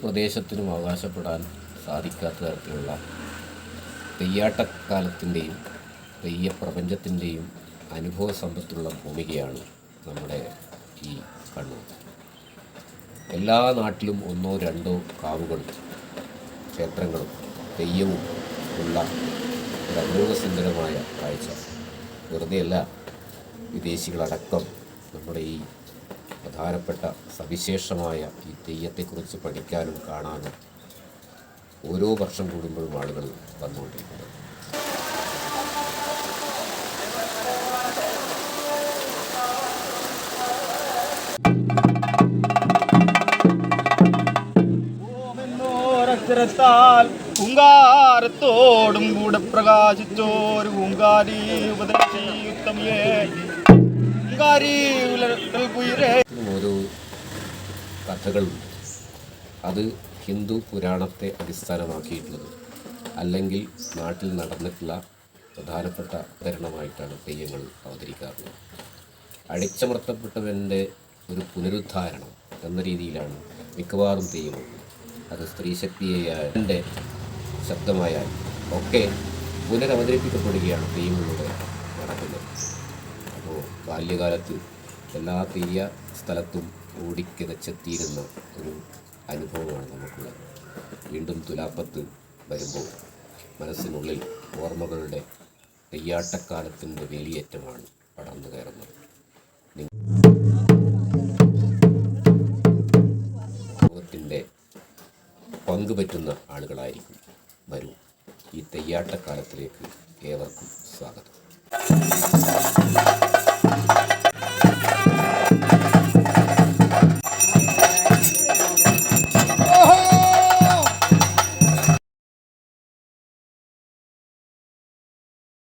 പ്രദേശത്തിനും അവകാശപ്പെടാൻ സാധിക്കാത്ത തരത്തിലുള്ള തെയ്യാട്ടക്കാലത്തിൻ്റെയും തെയ്യപ്രപഞ്ചത്തിൻ്റെയും അനുഭവ സമ്പത്തുള്ള ഭൂമികയാണ് നമ്മുടെ ഈ കണ്ണൂർ. എല്ലാ നാട്ടിലും ഒന്നോ രണ്ടോ കാവുകളും ക്ഷേത്രങ്ങളും തെയ്യവും ഉള്ള ഒരു അപൂർവസുന്ദരമായ കാഴ്ച. വെറുതെയല്ല, വിദേശികളടക്കം നമ്മുടെ ഈ പ്രധാനപ്പെട്ട സവിശേഷമായ ഈ തെയ്യത്തെക്കുറിച്ച് പഠിക്കാനും കാണാനും ഓരോ വർഷം കൂടുമ്പോഴും ആളുകൾ വന്നുകൊണ്ടിരിക്കുന്നത്. ഹുങ്കാരത്തോടും കൂടെ പ്രകാശിച്ചോരു ഹുങ്കാരി ഉപദേശിയുത്തമയേ ഓരോ കഥകളുണ്ട്. അത് ഹിന്ദു പുരാണത്തെ അടിസ്ഥാനമാക്കിയിട്ടുള്ളത് അല്ലെങ്കിൽ നാട്ടിൽ നടന്നിട്ടുള്ള പ്രധാനപ്പെട്ട അവതരണമായിട്ടാണ് തെയ്യങ്ങൾ അവതരിക്കാറുള്ളത്. അടിച്ചമർത്തപ്പെട്ടവൻ്റെ ഒരു പുനരുദ്ധാരണം എന്ന രീതിയിലാണ് മിക്കവാറും തെയ്യങ്ങൾ. അത് സ്ത്രീശക്തിയായ ശബ്ദമായാൽ ഒക്കെ പുനരവതരിപ്പിക്കപ്പെടുകയാണ് തെയ്യങ്ങളിലൂടെ നടക്കുന്നത്. അപ്പോൾ ബാല്യകാലത്ത് എല്ലാ തെയ്യ സ്ഥലത്തും ഓടിക്കിതച്ചെത്തിയിരുന്ന ഒരു അനുഭവമാണ് നമുക്കുള്ളത്. വീണ്ടും തുലാപ്പത്ത് വരുമ്പോൾ മനസ്സിനുള്ളിൽ ഓർമ്മകളുടെ തെയ്യാട്ടക്കാലത്തിൻ്റെ വേലിയേറ്റമാണ് പടർന്നു കയറുന്നത്. ലോകത്തിൻ്റെ പങ്കുപറ്റുന്ന ആളുകളായിരിക്കും. വരൂ, ഈ തെയ്യാട്ടക്കാലത്തിലേക്ക് ഏവർക്കും സ്വാഗതം.